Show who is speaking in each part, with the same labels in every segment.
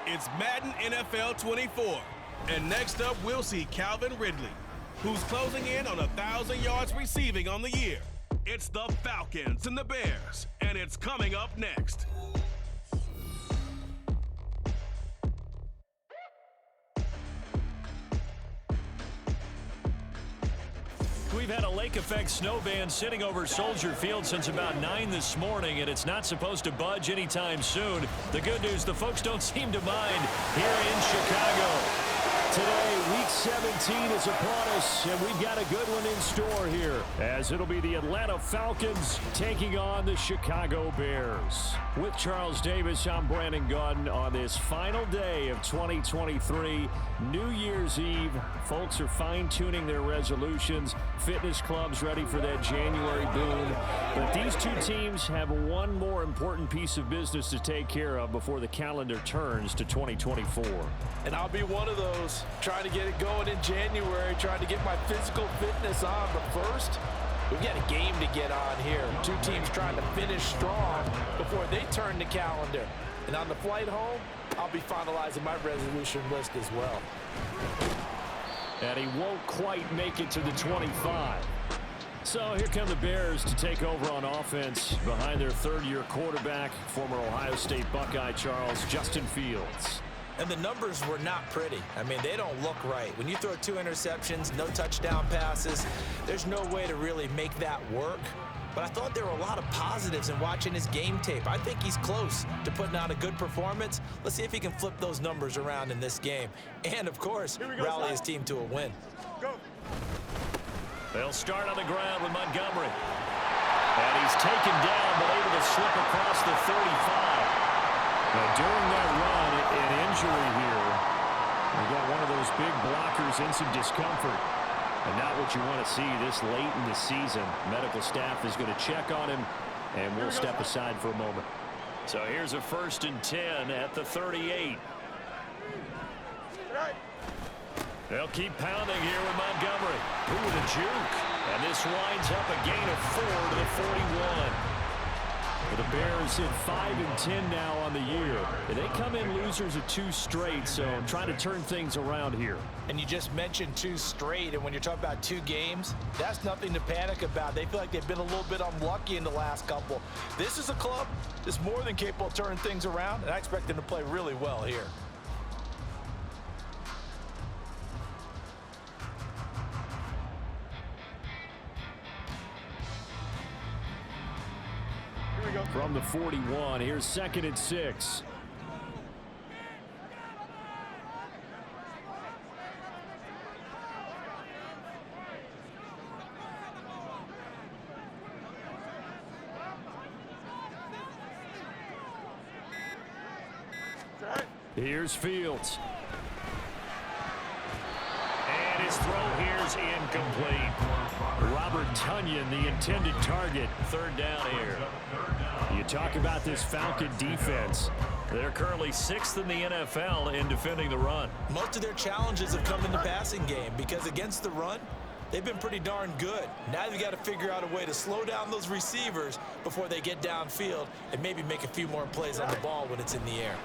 Speaker 1: It's Madden NFL 24. And next up, we'll see Calvin Ridley, who's closing in on 1,000 yards receiving on the year. It's the Falcons and the Bears, and it's coming up next.
Speaker 2: We've had a lake effect snow band sitting over Soldier Field since about 9 this morning, and it's not supposed to budge anytime soon. The good news, the folks don't seem to mind here in Chicago. Today, Week 17 is upon us, and we've got a good one in store here, as it'll be the Atlanta Falcons taking on the Chicago Bears. With Charles Davis, I'm Brandon Gaudin on this final day of 2023, New Year's Eve. Folks are fine-tuning their resolutions. Fitness clubs ready for that January boom. But these two teams have one more important piece of business to take care of before the calendar turns to 2024.
Speaker 3: And I'll be one of those, trying to get it going in January, trying to get my physical fitness on. But first, we've got a game to get on here. Two teams trying to finish strong before they turn the calendar. And on the flight home, I'll be finalizing my resolution list as well.
Speaker 2: And he won't quite make it to the 25. So here come the Bears to take over on offense behind their third-year quarterback, former Ohio State Buckeye Charles, Justin Fields.
Speaker 4: And the numbers were not pretty. I mean, they don't look right. When you throw 2 interceptions, no touchdown passes, there's no way to really make that work. But I thought there were a lot of positives in watching his game tape. I think he's close to putting out a good performance. Let's see if he can flip those numbers around in this game. And, of course, rally his team to a win.
Speaker 3: Go.
Speaker 2: They'll start on the ground with Montgomery. And he's taken down, but able to slip across the 35. Now, during that run, an injury here. We got one of those big blockers in some discomfort. And not what you want to see this late in the season. Medical staff is going to check on him, and we'll step aside for a moment. So here's a 1st and 10 at the 38. They'll keep pounding here with Montgomery. Ooh, the juke. And this winds up a gain of 4 to the 41. The Bears hit 5 and 10 now on the year. They come in losers of 2 straight, so trying to turn things around here.
Speaker 4: And you just mentioned 2 straight, and when you're talking about 2 games, that's nothing to panic about. They feel like they've been a little bit unlucky in the last couple. This is a club that's more than capable of turning things around, and I expect them to play really well here.
Speaker 2: From the 41, here's 2nd and 6. Here's Fields. And his throw here's incomplete. Robert Tonyan, the intended target. 3rd down here. You talk about this Falcon defense. They're currently 6th in the NFL in defending the run.
Speaker 4: Most of their challenges have come in the passing game because against the run, they've been pretty darn good. Now they've got to figure out a way to slow down those receivers before they get downfield and maybe make a few more plays on the ball when it's in the air.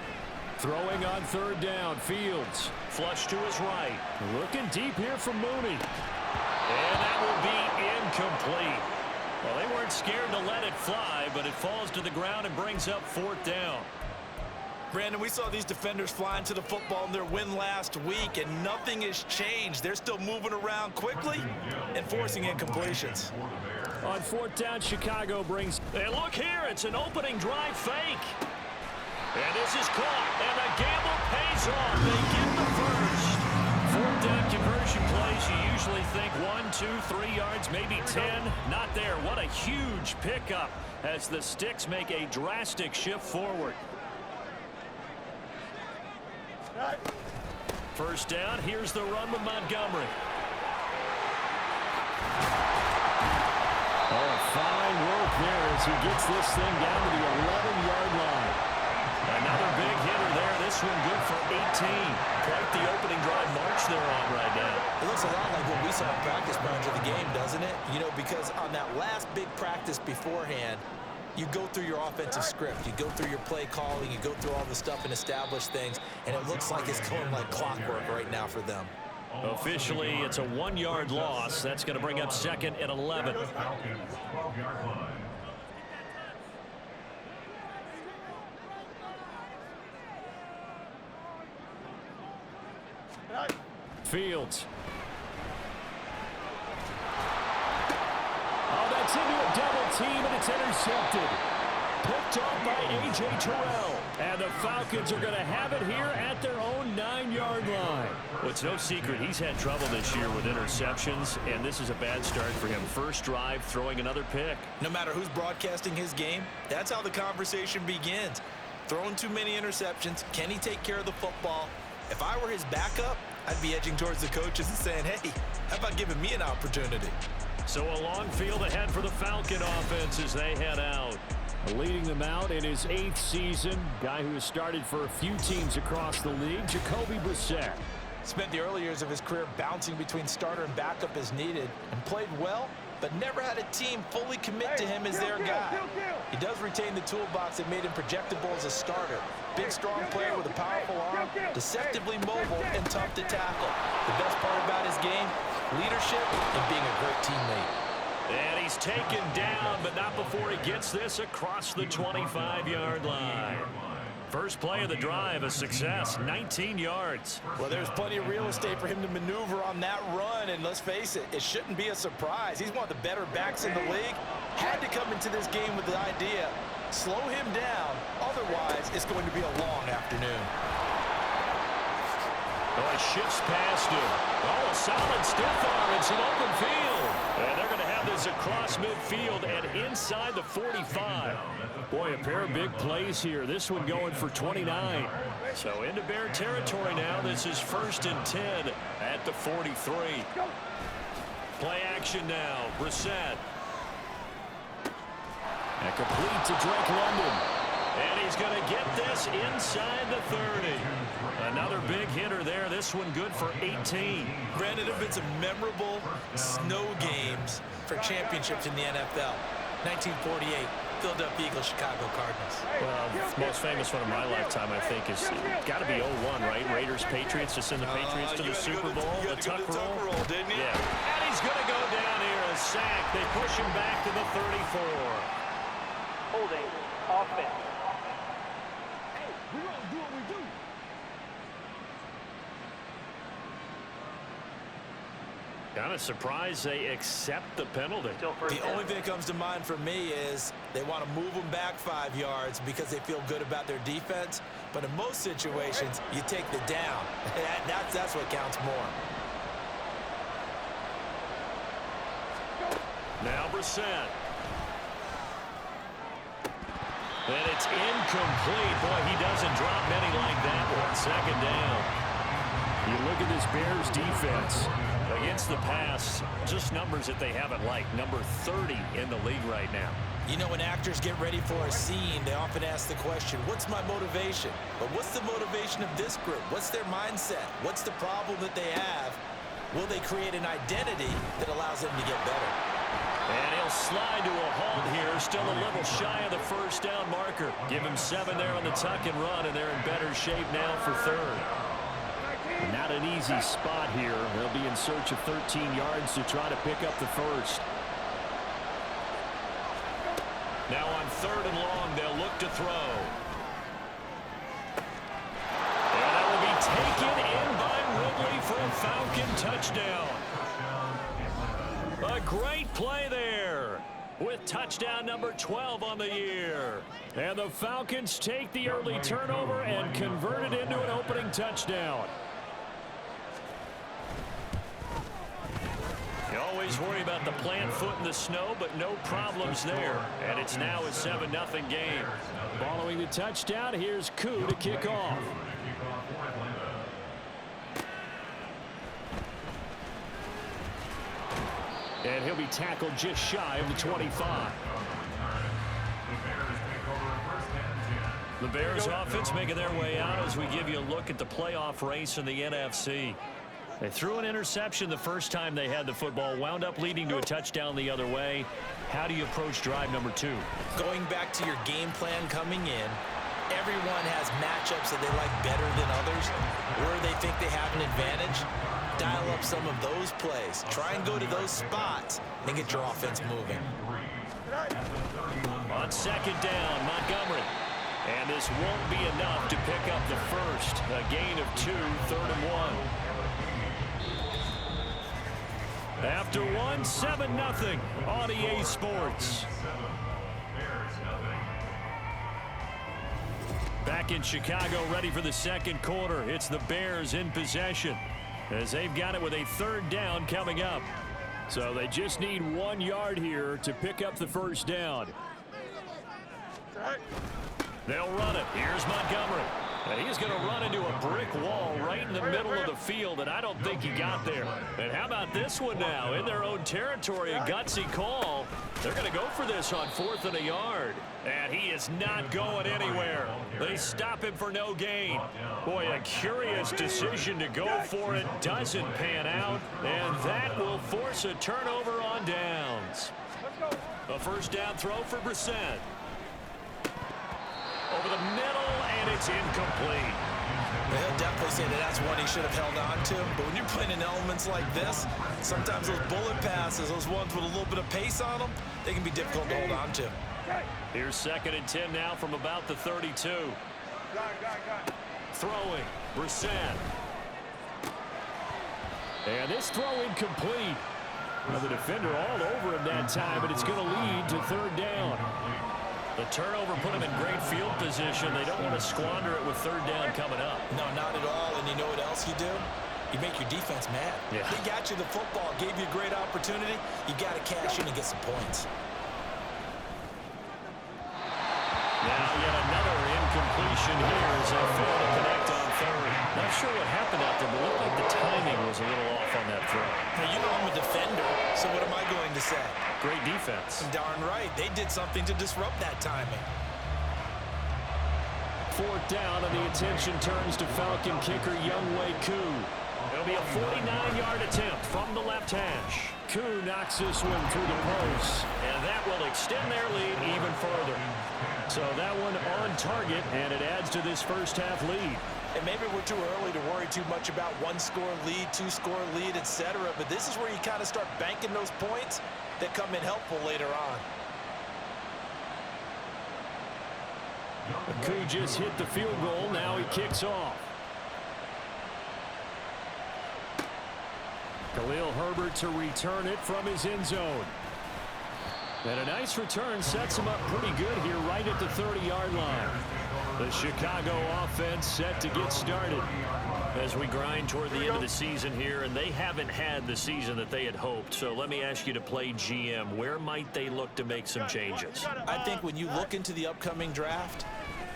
Speaker 2: Throwing on 3rd down, Fields. Flush to his right. Looking deep here for Mooney. And that will be incomplete. Well, they weren't scared to let it fly, but it falls to the ground and brings up 4th down.
Speaker 4: Brandon, we saw these defenders flying to the football in their win last week, and nothing has changed. They're still moving around quickly and forcing incompletions.
Speaker 2: On 4th down, Chicago brings... And look here, it's an opening drive fake. And this is caught, and the gamble pays off. They get the first. 4th down conversion plays, you usually think 1, 2, 3 yards, maybe 10. Not there. What a huge pickup as the Sticks make a drastic shift forward. 1st down, here's the run with Montgomery. Oh, fine work there as he gets this thing down to the 11-yard line. Another big hitter there. This one good for 18. Quite the opening drive march they're on right now.
Speaker 4: It looks a lot like what we saw in practice prior to the game, doesn't it? You know, because on that last big practice beforehand, you go through your offensive script. You go through your play calling. You go through all the stuff and establish things, and it looks like it's going like clockwork right now for them.
Speaker 2: Officially, it's a 1-yard loss. That's going to bring up 2nd and 11. Fields. Oh, that's into a double team, and it's intercepted. Picked off by A.J. Terrell. And the Falcons are going to have it here at their own 9-yard line. Well, it's no secret he's had trouble this year with interceptions, and this is a bad start for him. First drive, throwing another pick.
Speaker 4: No matter who's broadcasting his game, that's how the conversation begins. Throwing too many interceptions. Can he take care of the football? If I were his backup, I'd be edging towards the coaches and saying, hey, how about giving me an opportunity?
Speaker 2: So a long field ahead for the Falcon offense as they head out. Leading them out in his 8th season, guy who has started for a few teams across the league, Jacoby Brissett.
Speaker 4: Spent the early years of his career bouncing between starter and backup as needed, and played well, but never had a team fully commit to him as their guy. He does retain the toolbox that made him projectable as a starter. Big, strong player with a powerful arm, deceptively mobile, and tough to tackle. The best part about his game, leadership and being a great teammate.
Speaker 2: And he's taken down, but not before he gets this across the 25-yard line. First play of the drive, a success, 19 yards.
Speaker 4: Well, there's plenty of real estate for him to maneuver on that run, and let's face it, it shouldn't be a surprise. He's one of the better backs in the league. Had to come into this game with the idea, slow him down, otherwise it's going to be a long afternoon.
Speaker 2: Oh, he shifts past him. Oh, a solid stiff arm and some open field. And they're going to have this across midfield and inside the 45. Boy, a pair of big plays here. This one going for 29. So into Bear territory now. This is 1st and 10 at the 43. Play action now. Brissett. And complete to Drake London. And he's going to get this inside the 30. Another big hitter there. This one good for 18.
Speaker 4: Granted, there have been some memorable snow games for championships in the NFL. 1948, Philadelphia Eagles, Chicago Cardinals.
Speaker 2: Well, the most famous one of my lifetime, I think, is got to be 01, right? Raiders, Patriots, to send the Patriots to the Super Bowl. The tuck roll,
Speaker 4: didn't you?
Speaker 2: Yeah. And he's going to go down here, a sack. They push him back to the 34.
Speaker 5: Holding offense.
Speaker 2: Kind of surprised they accept the penalty.
Speaker 4: The only thing that comes to mind for me is they want to move them back 5 yards because they feel good about their defense. But in most situations, you take the down. That's what counts more.
Speaker 2: Now Brissett. And it's incomplete. Boy, he doesn't drop many like that one. 2nd down. You look at this Bears defense. Against the pass, just numbers that they haven't liked. Number 30 in the league right now.
Speaker 4: You know, when actors get ready for a scene, they often ask the question, what's my motivation? But what's the motivation of this group? What's their mindset? What's the problem that they have? Will they create an identity that allows them to get better?
Speaker 2: And he'll slide to a halt here. Still a little shy of the 1st down marker. Give him 7 there on the tuck and run, and they're in better shape now for 3rd. Not an easy spot here. They'll be in search of 13 yards to try to pick up the 1st. Now on 3rd and long, they'll look to throw. And that will be taken in by Ridley for a Falcon touchdown. A great play there with touchdown number 12 on the year. And the Falcons take the early turnover and convert it into an opening touchdown. You always worry about the plant foot in the snow, but no problems there. And it's now a 7-0 game. Following the touchdown, here's Koo to kick off. And he'll be tackled just shy of the 25. The Bears offense making their way out as we give you a look at the playoff race in the NFC. They threw an interception the first time they had the football, wound up leading to a touchdown the other way. How do you approach drive number 2?
Speaker 4: Going back to your game plan coming in, everyone has matchups that they like better than others, where they think they have an advantage. Dial up some of those plays. Try and go to those spots and get your offense moving.
Speaker 2: On second down, Montgomery. And this won't be enough to pick up the first. A gain of 2, 3rd and 1. After 1, 7-0 on EA Sports. Back in Chicago, ready for the second quarter. It's the Bears in possession as they've got it with a 3rd down coming up. So they just need 1 yard here to pick up the first down. They'll run it. Here's Montgomery. He's going to run into a brick wall right in the middle of the field, and I don't think he got there. And how about this one now? In their own territory, a gutsy call. They're going to go for this on 4th and a yard. And he is not going anywhere. They stop him for no gain. Boy, a curious decision to go for it. Doesn't pan out, and that will force a turnover on downs. A first down throw for Brissett. Over the middle, and it's incomplete.
Speaker 4: They'll definitely say that that's one he should have held on to. But when you're playing in elements like this, sometimes those bullet passes, those ones with a little bit of pace on them, they can be difficult to hold on to.
Speaker 2: Here's 2nd and 10 now from about the 32. Throwing, Brissett. And this throw incomplete. Well, the defender all over him that time, but it's going to lead to 3rd down. The turnover put them in great field position. They don't want to squander it with 3rd down coming up.
Speaker 4: No, not at all. And you know what else you do? You make your defense mad.
Speaker 2: Yeah.
Speaker 4: They got you the football, gave you a great opportunity. You got to cash in and get some points.
Speaker 2: Now yet another incompletion here as they fail to connect on 3rd. Not sure what happened out there, but it looked like the timing was a little off on that throw.
Speaker 4: Now, you know I'm a defender, so what am I going to say?
Speaker 2: Great defense.
Speaker 4: Darn right. They did something to disrupt that timing.
Speaker 2: 4th down, and the attention turns to Falcon kicker Younghoe Koo. It'll be a 49-yard attempt from the left hash. Koo knocks this one through the post, and that will extend their lead even further. So that one on target, and it adds to this first half lead.
Speaker 4: And maybe we're too early to worry too much about 1-score lead, 2-score lead, etc. But this is where you kind of start banking those points that come in helpful later on.
Speaker 2: Koo just hit the field goal. Now he kicks off. Khalil Herbert to return it from his end zone. And a nice return sets him up pretty good here right at the 30-yard line. The Chicago offense set to get started as we grind toward the end of the season here, and they haven't had the season that they had hoped. So let me ask you to play GM. Where might they look to make some changes?
Speaker 4: I think when you look into the upcoming draft,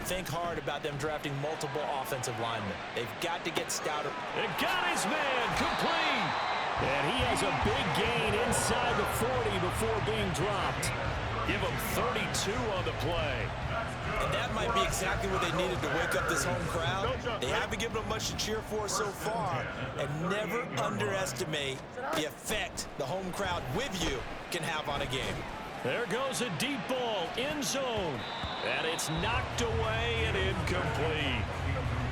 Speaker 4: think hard about them drafting multiple offensive linemen. They've got to get stouter.
Speaker 2: It got his man complete. And he has a big gain inside the 40 before being dropped. Give him 32 on the play.
Speaker 4: And that might be exactly what they needed to wake up this home crowd. They haven't given them much to cheer for so far. And never underestimate the effect the home crowd with you can have on a game.
Speaker 2: There goes a deep ball, end zone. And it's knocked away and incomplete.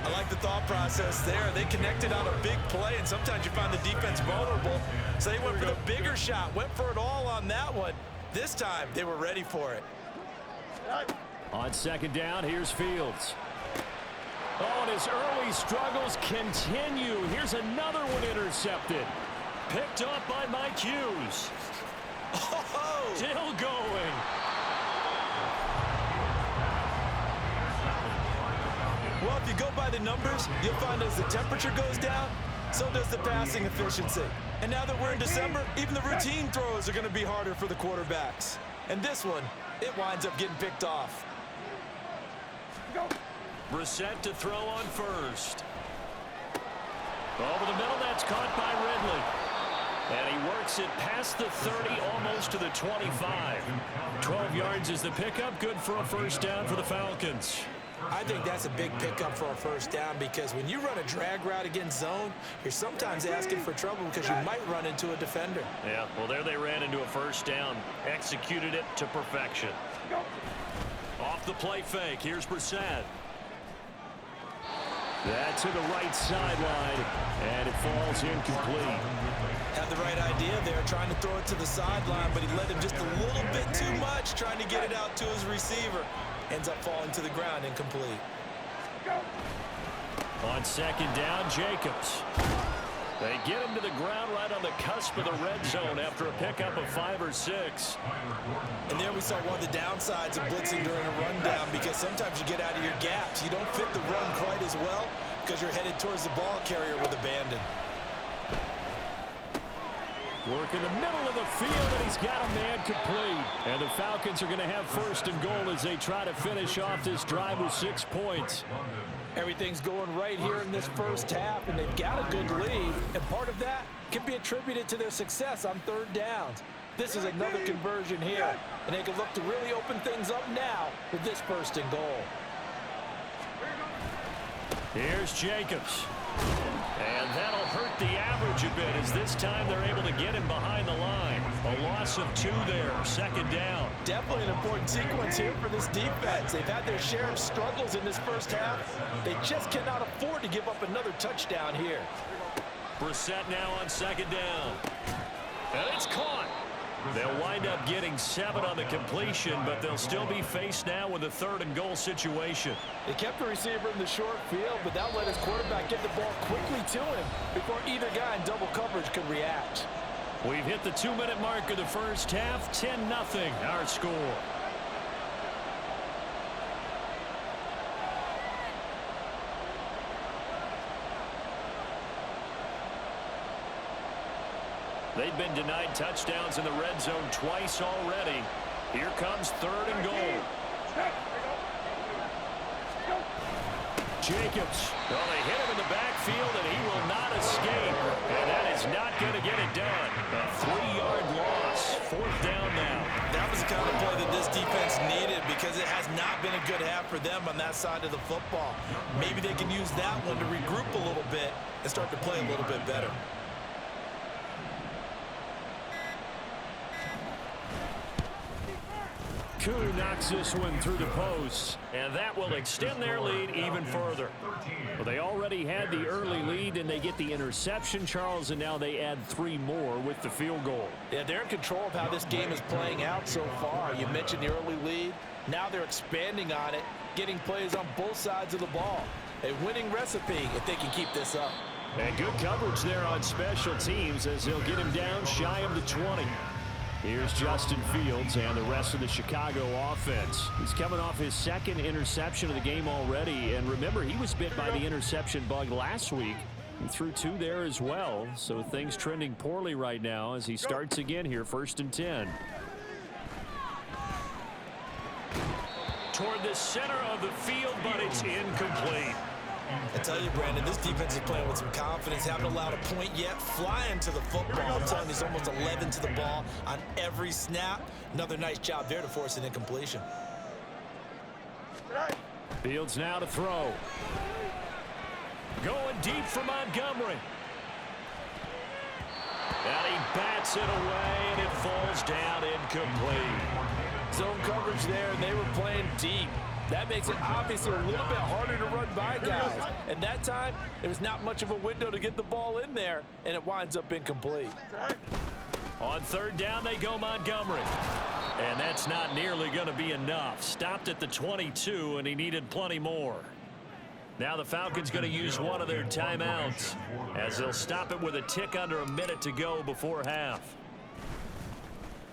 Speaker 4: I like the thought process there. They connected on a big play, and sometimes you find the defense vulnerable. So they went for the bigger shot, went for it all on that one. This time, they were ready for it.
Speaker 2: On second down, here's Fields. Oh, and his early struggles continue. Here's another one intercepted. Picked up by Mike Hughes.
Speaker 4: Oh!
Speaker 2: Still going.
Speaker 4: Well, if you go by the numbers, you'll find as the temperature goes down, so does the passing efficiency. And now that we're in December, even the routine throws are going to be harder for the quarterbacks. And this one, it winds up getting picked off.
Speaker 2: Brissett to throw on first. Over the middle, that's caught by Ridley. And he works it past the 30, almost to the 25. 12 yards is the pickup, good for a first down for the Falcons.
Speaker 4: I think that's a big pickup for a first down because when you run a drag route against zone, you're sometimes asking for trouble because you might run into a defender.
Speaker 2: Yeah, well, there they ran into a first down. Executed it to perfection. Off the play fake. Here's Brissett. That's to the right sideline, and it falls incomplete.
Speaker 4: Had the right idea there, trying to throw it to the sideline, but he led him just a little bit too much, trying to get it out to his receiver. Ends up falling to the ground, incomplete.
Speaker 2: On second down, Jacobs. They get him to the ground right on the cusp of the red zone after a pickup of 5 or 6.
Speaker 4: And there we saw one of the downsides of blitzing during a rundown because sometimes you get out of your gaps. You don't fit the run quite as well because you're headed towards the ball carrier with abandon.
Speaker 2: Work in the middle of the field, and he's got a man complete. And the Falcons are going to have first and goal as they try to finish off this drive with 6 points.
Speaker 3: Everything's going right here in this first half, and they've got a good lead. And part of that can be attributed to their success on third downs. This is another conversion here, and they can look to really open things up now with this first and goal.
Speaker 2: Here's Jacobs. And that'll hurt the average a bit as this time they're able to get him behind the line. A loss of 2 there, second down.
Speaker 3: Definitely an important sequence here for this defense. They've had their share of struggles in this first half. They just cannot afford to give up another touchdown here.
Speaker 2: Brissett now on second down. And it's caught. They'll wind up getting 7 on the completion, but they'll still be faced now with a third and goal situation.
Speaker 3: They kept the receiver in the short field, but that let his quarterback get the ball quickly to him before either guy in double coverage could react.
Speaker 2: We've hit the 2-minute mark of the first half, 10-0 our score. They've been denied touchdowns in the red zone twice already. Here comes third and goal. Jacobs. Well, they hit him in the backfield, and he will not escape. And that is not going to get it done. A 3-yard loss. Fourth down now.
Speaker 4: That was the kind of play that this defense needed because it has not been a good half for them on that side of the football. Maybe they can use that one to regroup a little bit and start to play a little bit better.
Speaker 2: Koo knocks this one through the post, and that will extend their lead even further. Well, they already had the early lead, and they get the interception, Charles, and now they add 3 more with the field goal.
Speaker 3: Yeah, they're in control of how this game is playing out so far. You mentioned the early lead. Now they're expanding on it, getting plays on both sides of the ball. A winning recipe if they can keep this up.
Speaker 2: And good coverage there on special teams as they'll get him down shy of the 20. Here's Justin Fields and the rest of the Chicago offense. He's coming off his 2nd interception of the game already. And remember, he was bit by the interception bug last week. He threw 2 there as well. So things trending poorly right now as he starts again here, 1st and 10. Toward the center of the field, but it's incomplete.
Speaker 4: I tell you, Brandon, this defense is playing with some confidence. Haven't allowed a point yet. Flying to the football. I'm telling you, it's almost 11 to the ball on every snap. Another nice job there to force an incompletion.
Speaker 2: Fields now to throw. Going deep for Montgomery. And he bats it away, and it falls down incomplete.
Speaker 3: Zone coverage there, and they were playing deep. That makes it obviously a little bit harder to run by guys. And that time, there was not much of a window to get the ball in there, and it winds up incomplete.
Speaker 2: On third down, they go Montgomery. And that's not nearly going to be enough. Stopped at the 22, and he needed plenty more. Now the Falcons going to use one of their timeouts as they'll stop it with a tick under a minute to go before half.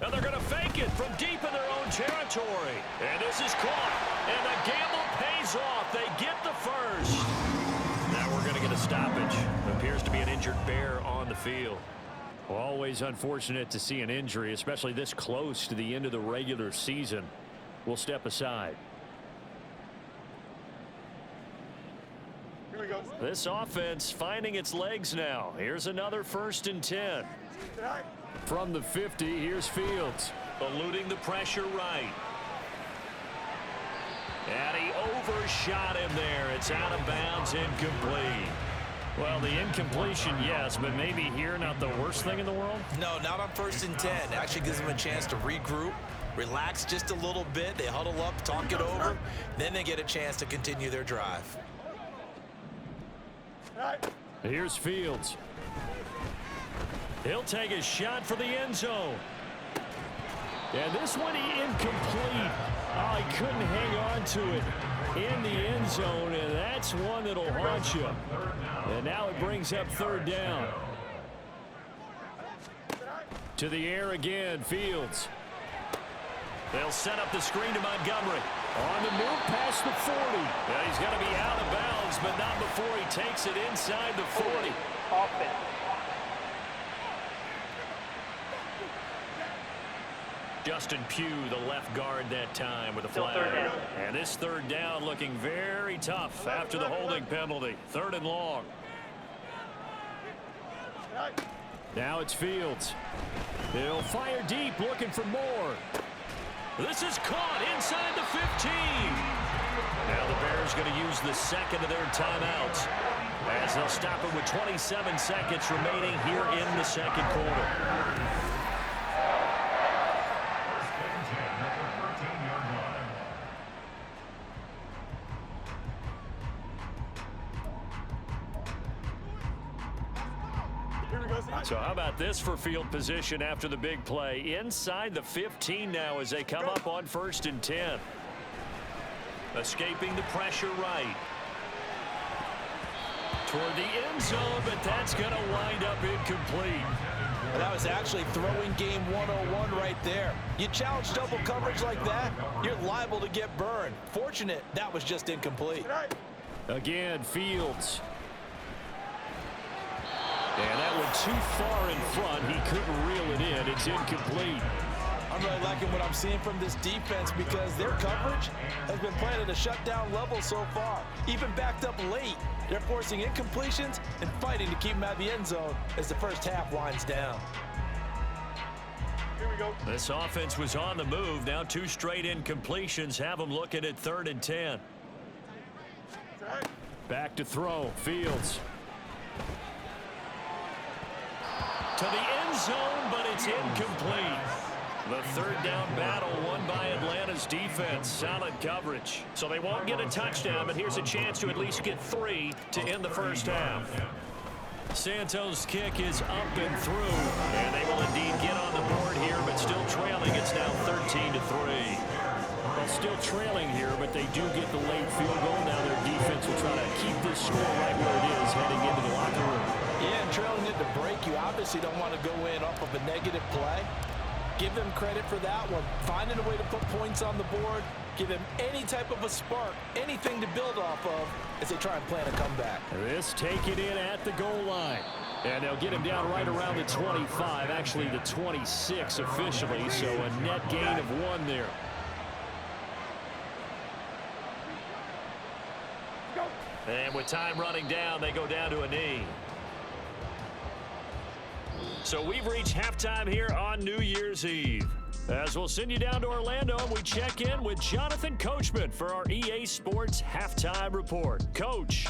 Speaker 2: And they're going to fake it from deep in their own territory. And this is caught. And the gamble pays off. They get the first. Now we're going to get a stoppage. Appears to be an injured Bear on the field. Always unfortunate to see an injury, especially this close to the end of the regular season. We'll step aside.
Speaker 6: Here we go.
Speaker 2: This offense finding its legs now. Here's another 1st and 10. From the 50, here's Fields. Eluding the pressure right. And he overshot him there. It's out of bounds, incomplete. Well, the incompletion, yes, but maybe here not the worst thing in the world?
Speaker 4: No, not on 1st and 10. It actually gives them a chance to regroup, relax just a little bit. They huddle up, talk it over. Then they get a chance to continue their drive.
Speaker 2: Here's Fields. He'll take a shot for the end zone. And this one incomplete. Oh, he couldn't hang on to it in the end zone, and that's one that'll haunt you. And now it brings up 3rd down. To the air again, Fields. They'll set up the screen to Montgomery. On the move past the 40. Yeah, he's going to be out of bounds, but not before he takes it inside the 40.
Speaker 5: Offense.
Speaker 2: Justin Pugh, the left guard that time with a flag. And this 3rd down looking very tough after the holding penalty. 3rd and long. Now it's Fields. He'll fire deep, looking for more. This is caught inside the 15. Now the Bears going to use the 2nd of their timeouts as they'll stop it with 27 seconds remaining here in the 2nd quarter. So how about this for field position after the big play? Inside the 15 now as they come up on 1st and 10. Escaping the pressure right. Toward the end zone, but that's going to wind up incomplete.
Speaker 3: Well, that was actually throwing game 101 right there. You challenge double coverage like that, you're liable to get burned. Fortunate that was just incomplete.
Speaker 2: Again, Fields. And that one too far in front. He couldn't reel it in. It's incomplete.
Speaker 3: I'm really liking what I'm seeing from this defense because their coverage has been playing at a shutdown level so far. Even backed up late, they're forcing incompletions and fighting to keep them out of the end zone as the first half winds down.
Speaker 5: Here we go.
Speaker 2: This offense was on the move. Now 2 straight incompletions have them looking at 3rd and 10. Back to throw. Fields. To the end zone, but it's incomplete. The 3rd down battle won by Atlanta's defense. Solid coverage. So they won't get a touchdown, but here's a chance to at least get 3 to end the first half. Santos' kick is up and through, and they will indeed get on the board here, but still trailing. It's now 13-3. Well, still trailing here, but they do get the late field goal. Now their defense will try to keep this score right where it is heading into the locker room.
Speaker 3: Yeah, and trailing it to break, you obviously don't want to go in off of a negative play. Give them credit for that one. Finding a way to put points on the board, give them any type of a spark, anything to build off of as they try and plan a comeback.
Speaker 2: This taken in at the goal line. And they'll get him down right around the 25, actually the 26 officially, so a net gain of 1 there. And with time running down, they go down to a knee. So we've reached halftime here on New Year's Eve. As we'll send you down to Orlando, and we check in with Jonathan Coachman for our EA Sports Halftime Report. Coach.